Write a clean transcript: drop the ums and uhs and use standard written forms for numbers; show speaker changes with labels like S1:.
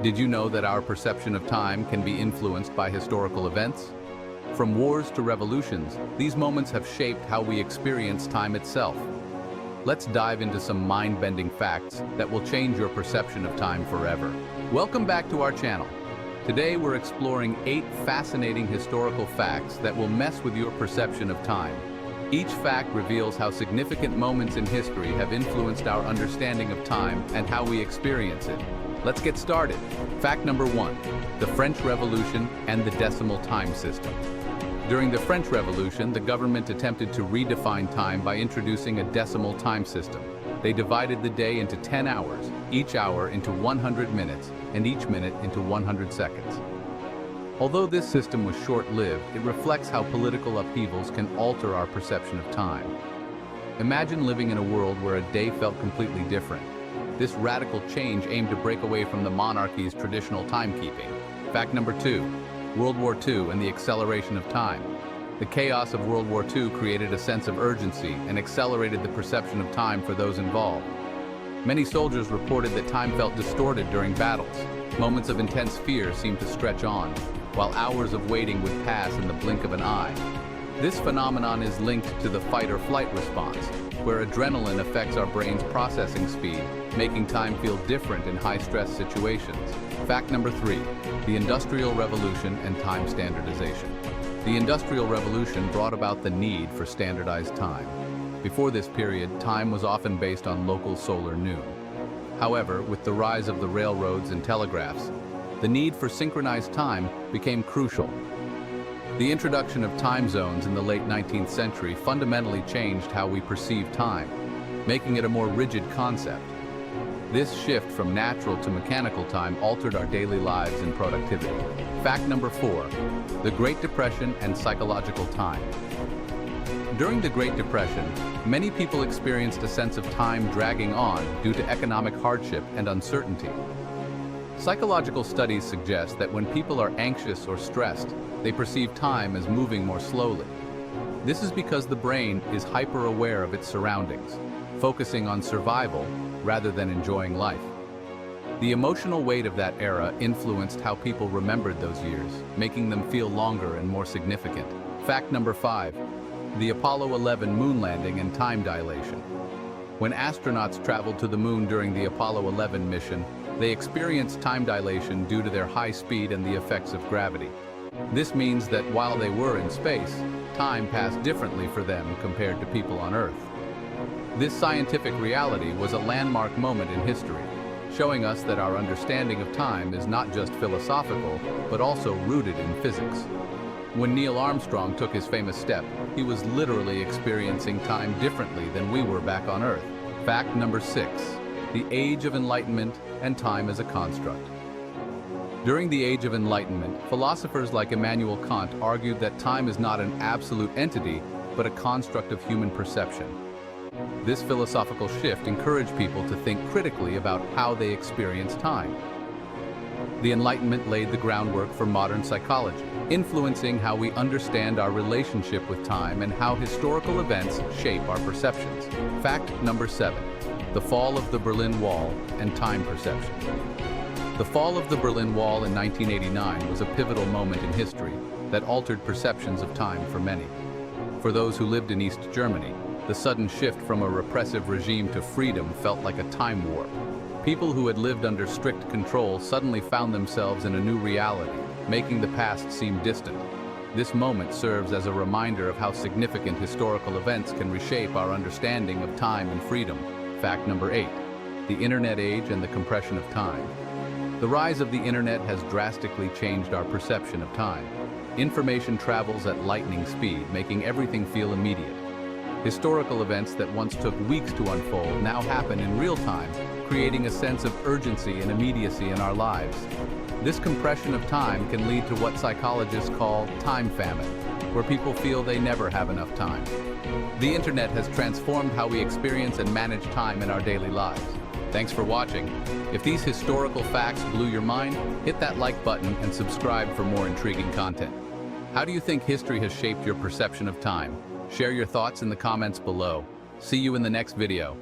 S1: Did you know that our perception of time can be influenced by historical events? From wars to revolutions, these moments have shaped how we experience time itself. Let's dive into some mind-bending facts that will change your perception of time forever. Welcome back to our channel. Today we're exploring 8 fascinating historical facts that will mess with your perception of time. Each fact reveals how significant moments in history have influenced our understanding of time and how we experience it. Let's get started. Fact number 1, the French Revolution and the decimal time system. During the French Revolution, the government attempted to redefine time by introducing a decimal time system. They divided the day into 10 hours, each hour into 100 minutes, and each minute into 100 seconds. Although this system was short-lived, it reflects how political upheavals can alter our perception of time. Imagine living in a world where a day felt completely different. This radical change aimed to break away from the monarchy's traditional timekeeping. Fact number 2, World War II and the acceleration of time. The chaos of World War II created a sense of urgency and accelerated the perception of time for those involved. Many soldiers reported that time felt distorted during battles. Moments of intense fear seemed to stretch on, while hours of waiting would pass in the blink of an eye. This phenomenon is linked to the fight-or-flight response, where adrenaline affects our brain's processing speed, making time feel different in high-stress situations. Fact number 3, the Industrial Revolution and time standardization. The Industrial Revolution brought about the need for standardized time. Before this period, time was often based on local solar noon. However, with the rise of the railroads and telegraphs, the need for synchronized time became crucial. The introduction of time zones in the late 19th century fundamentally changed how we perceive time, making it a more rigid concept. This shift from natural to mechanical time altered our daily lives and productivity. Fact number 4, the Great Depression and psychological time. During the Great Depression, many people experienced a sense of time dragging on due to economic hardship and uncertainty. Psychological studies suggest that when people are anxious or stressed, they perceive time as moving more slowly. This is because the brain is hyper-aware of its surroundings, focusing on survival rather than enjoying life. The emotional weight of that era influenced how people remembered those years, making them feel longer and more significant. Fact number 5, the Apollo 11 moon landing and time dilation. When astronauts traveled to the moon during the Apollo 11 mission, they experienced time dilation due to their high speed and the effects of gravity. This means that while they were in space, time passed differently for them compared to people on Earth. This scientific reality was a landmark moment in history, showing us that our understanding of time is not just philosophical, but also rooted in physics. When Neil Armstrong took his famous step, he was literally experiencing time differently than we were back on Earth. Fact number 6, the Age of Enlightenment and time as a construct. During the Age of Enlightenment, philosophers like Immanuel Kant argued that time is not an absolute entity, but a construct of human perception. This philosophical shift encouraged people to think critically about how they experience time. The Enlightenment laid the groundwork for modern psychology, influencing how we understand our relationship with time and how historical events shape our perceptions. Fact number 7, the fall of the Berlin Wall and time perception. The fall of the Berlin Wall in 1989 was a pivotal moment in history that altered perceptions of time for many. For those who lived in East Germany, the sudden shift from a repressive regime to freedom felt like a time warp. People who had lived under strict control suddenly found themselves in a new reality, making the past seem distant. This moment serves as a reminder of how significant historical events can reshape our understanding of time and freedom. Fact number 8, the Internet age and the compression of time. The rise of the Internet has drastically changed our perception of time. Information travels at lightning speed, making everything feel immediate. Historical events that once took weeks to unfold now happen in real time, creating a sense of urgency and immediacy in our lives. This compression of time can lead to what psychologists call time famine, where people feel they never have enough time. The Internet has transformed how we experience and manage time in our daily lives. Thanks for watching. If these historical facts blew your mind, hit that like button and subscribe for more intriguing content. How do you think history has shaped your perception of time? Share your thoughts in the comments below. See you in the next video.